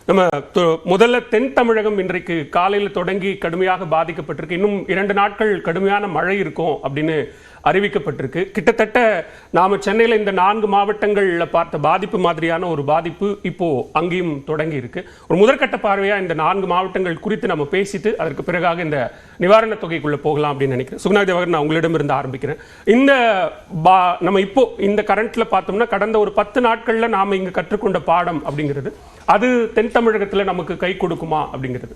நம்ம முதல்ல தென் தமிழகம் இன்றைக்கு காலையில் தொடங்கி கடுமையாக பாதிக்கப்பட்டிருக்கு. இன்னும் 2 நாட்கள் கடுமையான மழை இருக்கும் அப்படின்னு அறிவிக்கப்பட்டிருக்கு. கிட்டத்தட்ட நாம சென்னையில் இந்த 4 மாவட்டங்களில் பார்த்த பாதிப்பு மாதிரியான ஒரு பாதிப்பு இப்போ அங்கேயும் தொடங்கி இருக்கு. ஒரு முதற்கட்ட பார்வையா இந்த 4 மாவட்டங்கள் குறித்து நம்ம பேசிட்டு அதற்கு பிறகாக இந்த நிவாரணத் தொகைக்குள்ள போகலாம் அப்படின்னு நினைக்கிறேன். சுகுணா தேவகர், நான் உங்களிடம் இருந்து ஆரம்பிக்கிறேன். இந்த நம்ம இப்போ இந்த கரண்ட்ல பார்த்தோம்னா கடந்த ஒரு 10 நாட்கள்ல நாம இங்க கற்றுக்கொண்ட பாடம் அப்படிங்கிறது அது தென் தமிழகத்தில் நமக்கு கை கொடுக்குமா அப்படிங்கிறது?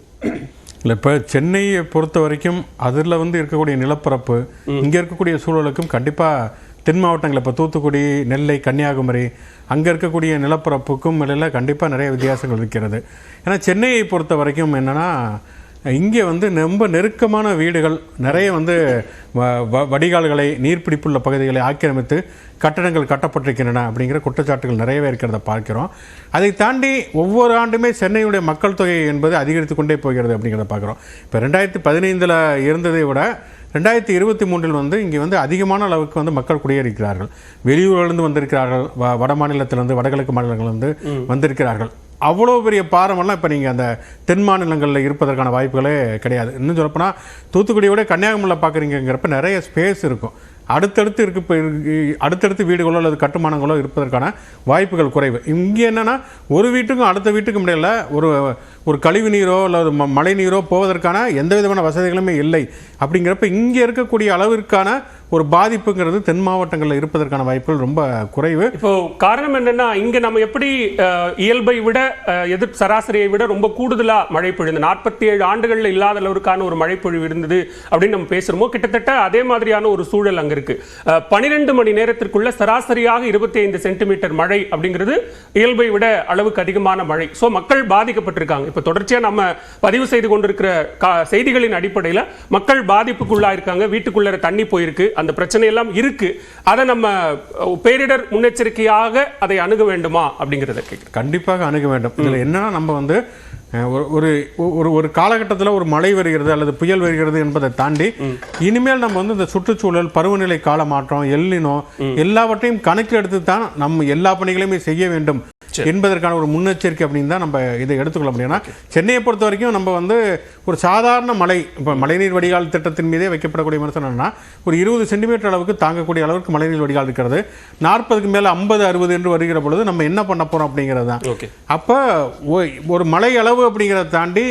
இல்லை, இப்போ சென்னையை பொறுத்த வரைக்கும் அதில் இருக்கக்கூடிய நிலப்பரப்பு இங்கே இருக்கக்கூடிய சூழலுக்கும் கண்டிப்பாக தென் மாவட்டங்கள் இப்போ தூத்துக்குடி, நெல்லை, கன்னியாகுமரி அங்கே இருக்கக்கூடிய நிலப்பரப்புக்கும் இடையில கண்டிப்பாக நிறைய வித்தியாசங்கள் இருக்கிறது. ஏன்னா சென்னையை பொறுத்த வரைக்கும் என்னென்னா இங்கே ரொம்ப நெருக்கமான வீடுகள் நிறைய வடிகால்களை, நீர்பிடிப்புள்ள பகுதிகளை ஆக்கிரமித்து கட்டடங்கள் கட்டப்பட்டிருக்கின்றன அப்படிங்கிற குற்றச்சாட்டுகள் நிறையவே இருக்கிறத பார்க்கிறோம். அதை தாண்டி ஒவ்வொரு ஆண்டுமே சென்னையுடைய மக்கள் தொகை என்பது அதிகரித்து கொண்டே போகிறது அப்படிங்கிறத பார்க்குறோம். இப்போ 2015 இருந்ததை விட 2023 இங்கே அதிகமான அளவுக்கு மக்கள் குடியேறிக்கிறார்கள். வெளியூரிலிருந்து வந்திருக்கிறார்கள், வட மாநிலத்திலிருந்து, வடகிழக்கு மாநிலங்களிலிருந்து வந்திருக்கிறார்கள். அவ்வளோ பெரிய பாரமெல்லாம் இப்போ நீங்கள் அந்த தென் மாநிலங்களில் இருப்பதற்கான வாய்ப்புகளே கிடையாது. இன்னும் சொல்லப்போனால் தூத்துக்குடியோட கன்னியாகுமரியில் பார்க்குறீங்கிறப்ப நிறைய ஸ்பேஸ் இருக்கும். அடுத்தடுத்து வீடுகளோ அல்லது கட்டுமானங்களோ இருப்பதற்கான வாய்ப்புகள் குறைவு. இங்கே என்னென்னா ஒரு வீட்டுக்கும் அடுத்த வீட்டுக்கும் இடையில ஒரு கழிவு நீரோ அல்லது மழை நீரோ போவதற்கான எந்த விதமான வசதிகளுமே இல்லை. அப்படிங்கிறப்ப இங்கே இருக்கக்கூடிய அளவிற்கான ஒரு பாதிப்புங்கிறது தென் மாவட்டங்களில் இருப்பதற்கான வாய்ப்புகள் ரொம்ப குறைவு. இப்போ காரணம் என்னன்னா, இங்க நம்ம எப்படி இயல்பை விட சராசரியை விட ரொம்ப கூடுதலா மழை பொழிந்து 47 ஆண்டுகள்ல இல்லாத அளவுக்கான ஒரு மழை பொழிவு இருந்தது அப்படின்னு நம்ம பேசுறோமோ, கிட்டத்தட்ட அதே மாதிரியான ஒரு சூழல் அங்க இருக்கு. 12 மணி நேரத்திற்குள்ள சராசரியாக 25 சென்டிமீட்டர் மழை அப்படிங்கிறது இயல்பை விட அளவுக்கு அதிகமான மழை. சோ மக்கள் பாதிக்கப்பட்டிருக்காங்க. இப்ப தொடர்ச்சியா நம்ம பதிவு செய்து கொண்டிருக்கிற செய்திகளின் அடிப்படையில் மக்கள் பாதிப்புக்குள்ளா இருக்காங்க. வீட்டுக்குள்ள தண்ணி போயிருக்கு, அந்த பிரச்சனை எல்லாம் இருக்கு. அதை நம்ம பேரிடர் முன்னெச்சரிக்கையாக அதை அணுக வேண்டுமா அப்படிங்கறத கேட்கிறேன். கண்டிப்பாக அணுக வேண்டும். இதுல என்னன்னா நம்ம ஒரு காலகட்டத்தில் ஒரு மழை வருகிறது அல்லது புயல் வருகிறது என்பதை தாண்டி இனிமேல் நம்ம இந்த சுற்றுச்சூழல், பருவநிலை கால மாற்றம், எல்லினோ எல்லாவற்றையும் கணக்கில் எடுத்து தான் நம்ம எல்லா பணிகளையுமே செய்ய வேண்டும் என்பதற்கான ஒரு முன்னெச்சரிக்கை அப்படின்னு தான் நம்ம இதை எடுத்துக்கொள்ள முடியும். சென்னையை பொறுத்த வரைக்கும் நம்ம ஒரு சாதாரண மழை, இப்போ மழைநீர் வடிகால் திட்டத்தின் மீதே வைக்கப்படக்கூடிய விமர்சனம்னா ஒரு 20 சென்டிமீட்டர் அளவுக்கு தாங்கக்கூடிய அளவுக்கு மழைநீர் வடிகால் இருக்கிறது. 40க்கு மேலே 50, 60 என்று வருகிற பொழுது நம்ம என்ன பண்ண போறோம் அப்படிங்கிறது தான். அப்போ ஒரு மழை அளவு அப்படிங்கிறத தாண்டி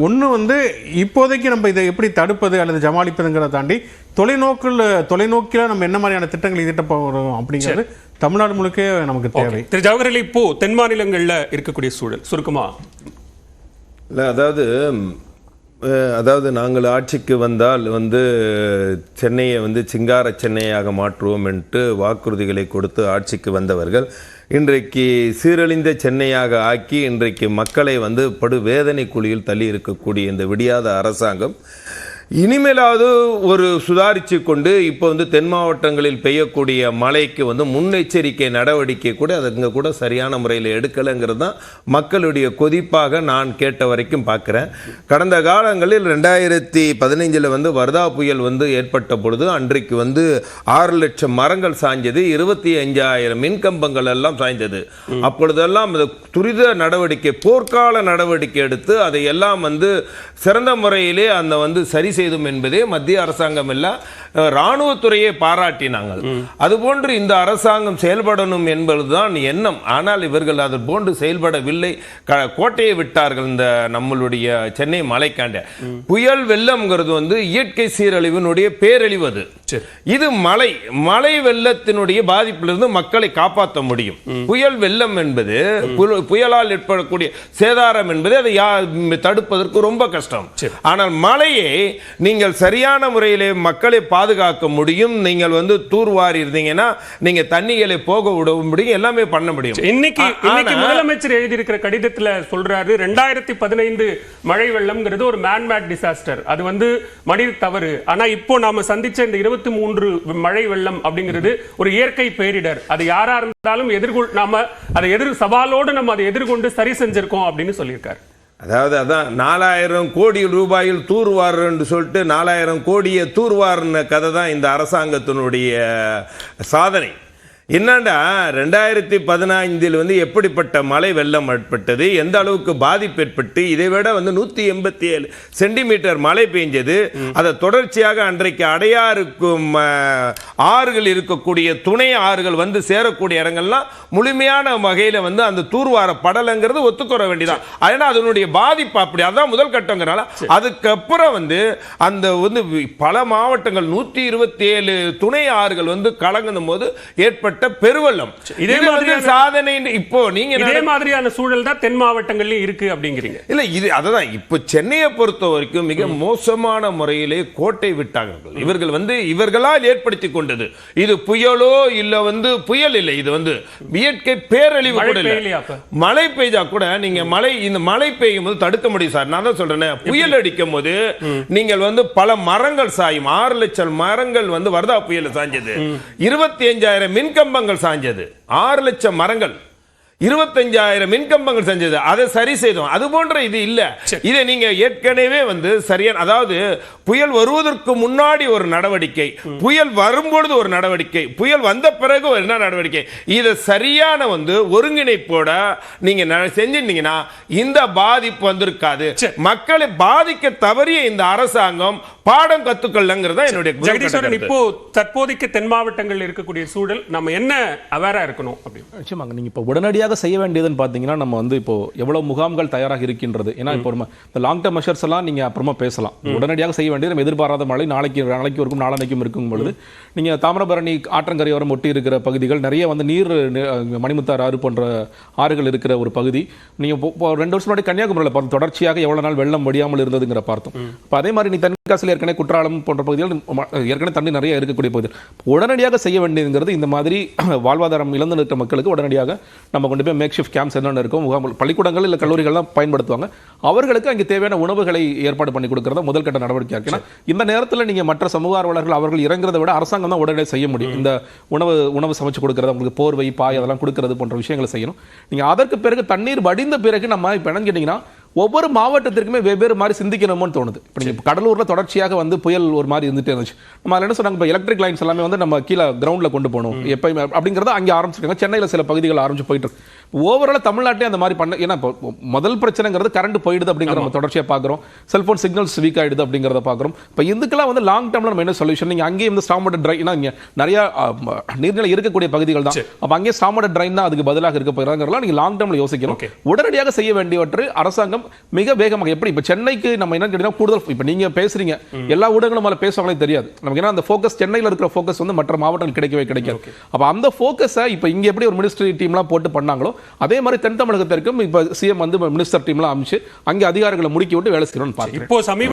ஒன்று இப்போதைக்கு நம்ம இதை எப்படி தடுப்பது அல்லது ஜமாளிப்பதுங்கிறத தாண்டி தொலைநோக்கில் நம்ம என்ன மாதிரியான திட்டங்களை தீட்ட போகிறோம் அப்படிங்கிறது தமிழ்நாடு முழுக்க நமக்கு தேவை. திரு ஜவஹர், இப்போ தென் மாநிலங்களில் இருக்கக்கூடிய சூழல் சுருக்கமா? இல்லை, அதாவது நாங்கள் ஆட்சிக்கு வந்தால் சென்னையை சிங்கார சென்னையாக மாற்றுவோம் என்று வாக்குறுதிகளை கொடுத்து ஆட்சிக்கு வந்தவர்கள் இன்றைக்கு சீரழிந்த சென்னையாக ஆக்கி இன்றைக்கு மக்களை படு வேதனை குழியில் தள்ளி இருக்கக்கூடிய இந்த விடியாத அரசாங்கம் இனிமேலாவது ஒரு சுதாரித்து கொண்டு இப்போ தென் மாவட்டங்களில் பெய்யக்கூடிய மழைக்கு முன்னெச்சரிக்கை நடவடிக்கை கூட அதுங்க கூட சரியான முறையில் எடுக்கலைங்கிறது தான் மக்களுடைய கொதிப்பாக நான் கேட்ட வரைக்கும் பார்க்குறேன். கடந்த காலங்களில் 2015 வர்தா புயல் ஏற்பட்ட பொழுது அன்றைக்கு 6 லட்சம் மரங்கள் சாய்ந்தது, 25,000 மின்கம்பங்கள் எல்லாம் சாய்ந்தது. அப்பொழுதெல்லாம் துரித நடவடிக்கை, போர்க்கால நடவடிக்கை எடுத்து அதை எல்லாம் சிறந்த முறையிலே அந்த சரி செய்தும் என்பதே மத்திய அரசாங்கம் எல்லாம் இராணுவத்துறையை பாராட்டினாங்க. அதுபோன்று இந்த அரசாங்கம் செயல்படணும் என்பதுதான் எண்ணம். ஆனால் இவர்கள் அது போன்று செயல்படவில்லை, கோட்டையை விட்டார்கள். இந்த நம்மளுடைய சென்னை மலைக்காண்ட புயல் வெள்ளம்ங்கிறது இயற்கை சீரழிவினுடைய பேரழிவு. அது இது மழை வெள்ளத்தினுடைய பாதிப்பிலிருந்து மக்களை காப்பாற்ற முடியும். புயல் வெள்ளம் என்பது புயலால் ஏற்படக்கூடிய சேதாரம் என்பது அதை தடுப்பதற்கு ரொம்ப கஷ்டம். ஆனால் மழையை நீங்கள் சரியான முறையிலே மக்களை பாதுகாக்க முடியும். நீங்கள் தூர்வாரி இருந்தீங்கன்னா நீங்க தண்ணிகளை போக விட முடியும், எல்லாமே பண்ண முடியும். இன்னைக்கு முதலமைச்சர் எழுதியிருக்கிற கடிதத்தில் சொல்றாரு 2015 மழை வெள்ளம்ங்கிறது ஒரு மேன்மேட் டிசாஸ்டர், அது மனித தவறு. ஆனா இப்போ நாம சந்திச்ச இந்த 23 மழை வெள்ளம் அப்படிங்கிறது ஒரு இயற்கை பேரிடர். அது யாரா இருந்தாலும் சவாலோடு நம்ம அதை எதிர்கொண்டு சரி செஞ்சிருக்கோம் அப்படின்னு சொல்லியிருக்காரு. அதான் 4000 கோடி ரூபாயில் தூர்வார்ன்னு சொல்லிட்டு 4000 கோடியை தூர்வார்ன கதை தான் இந்த அரசாங்கத்தினுடைய சாதனை. என்னண்டா 2015 வந்து எப்படிப்பட்ட மழை வெள்ளம் ஏற்பட்டது, எந்த அளவுக்கு பாதிப்பு ஏற்பட்டு, இதை விட வந்து 187 சென்டிமீட்டர் மழை பெஞ்சது. அதை தொடர்ச்சியாக அன்றைக்கு அடையாறுக்கும் ஆறுகள் இருக்கக்கூடிய துணை ஆறுகள் வந்து சேரக்கூடிய இடங்கள்லாம் முழுமையான வகையில் வந்து அந்த தூர்வார படலைங்கிறது ஒத்துக்கொற வேண்டியதான். ஏன்னா அதனுடைய பாதிப்பு அப்படி, அதான் முதல் கட்டங்கிறனால. அதுக்கப்புறம் வந்து அந்த வந்து பல மாவட்டங்கள் 127 துணை ஆறுகள் வந்து கலங்கும் போது ஏற்பட்ட பெருவெள்ளம். இதே மாதிரி சாதனை இப்போ நீங்க இதே மாதிரியான சூழல் தான் தென் மாவட்டங்கள்லயும் இருக்கு அப்படிங்கிறீங்க. இல்ல இது அததான் இப்போ சென்னையை பொறுத்த வரைக்கும் மிக மோசமான முறையிலே கோட்டை விட்டாங்க இவர்கள் வந்து இவர்களால் ஏற்படுத்தி கொண்டது. இது புயலோ இல்ல வந்து புயல் இல்லை, இது வந்து இயற்கை பேரழிவு கூட இல்ல. மழை பெய்ஞ்சா கூட நீங்க இந்த மழை பெய்யும் போது தடுக்க முடியும் சார். நான் தான் சொல்றேன், புயல் அடிக்கும் போது நீங்கள் வந்து பல மரங்கள் சாயும். 6 லட்சம் மரங்கள் வந்து வர்தா புயல் சாஞ்சது. 25,000 மின்கம்பங்கள் சாஞ்சது. 6 லட்சம் மரங்கள், 25,000 மின்கம்பங்கள் செஞ்சது. அதை சரி செய்தோம். அது போன்ற இது இல்ல. இதை நீங்க ஏற்கனவே வந்து சரியான, அதாவது புயல் வருவதற்கு முன்னாடி ஒரு நடவடிக்கை, புயல் வரும்பொழுது ஒரு நடவடிக்கை, புயல் வந்த பிறகு ஒரு என்ன நடவடிக்கை, இதை சரியான வந்து ஒருங்கிணைப்போட நீங்க செஞ்சிருந்தீங்கன்னா இந்த பாதிப்பு வந்திருக்காது. மக்களை பாதிக்க தவறிய இந்த அரசாங்கம் பாடம் கத்துக்கொள்ளங்கிறதா என்னுடைய. ஜெகதீஸ்வரன், இப்போ தற்போதைக்கு தென் மாவட்டங்கள் இருக்கக்கூடிய சூழல் நம்ம என்ன அவேரா இருக்கணும் அப்படின்னு? நிச்சயமாக நீங்க இப்போ உடனடியாக செய்ய வேண்டியதுன்னு பார்த்தீங்கன்னா, நம்ம வந்து இப்போ எவ்வளவு முகாம்கள் தயாராக இருக்கின்றது. ஏன்னா இப்போ இந்த லாங் டர்ம் மெஷர்ஸ் எல்லாம் நீங்க அப்புறமா பேசலாம். உடனடியாக செய்ய வேண்டியது, நம்ம எதிர்பாராத மழை நாளைக்கு இருக்கும் நாளன்னைக்கும் இருக்கும் பொழுது நீங்க தாமிரபரணி ஆற்றங்கரையோரம் ஒட்டி இருக்கிற பகுதிகள் நிறைய வந்து நீர், மணிமுத்தாறு ஆறு போன்ற ஆறுகள் இருக்கிற ஒரு பகுதி. நீங்க 2 வருஷம் முன்னாடி கன்னியாகுமரியில் பார்த்தோம், தொடர்ச்சியாக எவ்வளவு நாள் வெள்ளம் வடியாமல் இருந்ததுங்கிற பார்த்தோம். இப்போ அதே மாதிரி நீ தென்காசியில் ஏற்கனவே குற்றாலம் போன்ற பகுதிகள் ஏற்கனவே தண்ணி நிறைய இருக்கக்கூடிய பகுதிகள் உடனடியாக செய்ய வேண்டியதுங்கிறது, இந்த மாதிரி வாழ்வாதாரம் இழந்து நிற்கிற மக்களுக்கு உடனடியாக நம்ம கொண்டு போய் மேக் ஷிஃப்ட் கேம்ப்ஸ் என்னென்ன இருக்கும், பள்ளிக்கூடங்கள் இல்லை கல்லூரிகள் தான் பயன்படுத்துவாங்க, அவர்களுக்கு அங்கே தேவையான உணவுகளை ஏற்பாடு பண்ணி கொடுக்கறத முதல் கட்ட நடவடிக்கை இருக்குன்னா, இந்த நேரத்தில் நீங்க மற்ற சமூக ஆர்வலர்கள் அவர்கள் இறங்குறதை விட அரசாங்கம் தான் உடனடியாக செய்ய முடியும். இந்த உணவு சமைச்சு கொடுக்கறது, உங்களுக்கு போர்வை பாய் அதெல்லாம் கொடுக்கறது போன்ற விஷயங்களை செய்யணும். நீங்க அதற்கு பிறகு தண்ணீர் வடிந்த பிறகு நம்ம இப்போ என்னன்னு கேட்டீங்கன்னா, ஒவ்வொரு மாவட்டத்திற்குமே வெவ்வேறு மாதிரி சிந்திக்கணும்னு தோணுது. இப்போ நீங்கள் கடலூரில் தொடர்ச்சியாக வந்து புயல் ஒரு மாதிரி இருந்துட்டே இருந்துச்சு. நம்ம அதில் என்ன சொன்னாங்க, இப்போ எலக்ட்ரிக் லைன்ஸ் எல்லாமே வந்து நம்ம கீழே கிரவுண்டில் கொண்டு போகணும் எப்பயுமே அப்படிங்கிறத அங்கே ஆரம்பிச்சிருக்காங்க. சென்னையில் சில பகுதிகள் ஆரம்பிச்சு போயிட்டு இருக்கு. ஓவரால் தமிழ்நாட்டிலே அந்த மாதிரி பண்ண, ஏன்னா இப்போ முதல் பிரச்சனைங்கிறது கரண்ட் போயிடுது அப்படிங்கிற நம்ம தொடர்ச்சியாக பார்க்குறோம். செல்ஃபோன் சிக்னல்ஸ் வீக் ஆகிடுது அப்படிங்கிறத பார்க்குறோம். இப்போ இதுக்கெல்லாம் வந்து லாங் டேர்மில் நம்ம என்ன சொல்யூஷன், நீங்கள் அங்கேயும் வந்து ஸ்டாம் வாட்டர் ட்ரைன், இங்கே நிறைய நீர்நிலை இருக்கக்கூடிய பகுதிகள் தான். அப்போ அங்கேயே ஸ்டாம் வாட்டர் ட்ரைன் தான் அதுக்கு பதிலாக இருக்க போகிறாங்கிறலாம் நீங்கள் லாங் டேர்மில் யோசிக்கணும். உடனடியாக செய்ய வேண்டியவற்றை அரசாங்கம் மிக வேகமாக, எப்படி இப்போ சென்னைக்கு நம்ம என்ன கேட்டீங்கன்னா கூடுதல், இப்போ நீங்க பேசுறீங்க எல்லா ஊடகங்களும் மேலே பேசுவாங்களே தெரியாது நமக்கு. ஏன்னா அந்த ஃபோக்கஸ், சென்னையில் இருக்கிற ஃபோக்கஸ் வந்து மற்ற மாவட்டங்கள் கிடைக்காது. அப்போ அந்த ஃபோக்கஸை இப்போ இங்கே எப்படி ஒரு மினிஸ்ட்ரி டீம்லாம் போட்டு பண்ணாங்களோ அதே மாதிரி தென் தமிழகத்திற்கும் இப்போ சிஎம் வந்து மினிஸ்டர் டீம்லாம் அமைச்சு அங்கே அதிகாரிகளை முடுக்கி விட்டு வேலை செய்யணும்னு பார்க்கிறேன். இப்போ சமீப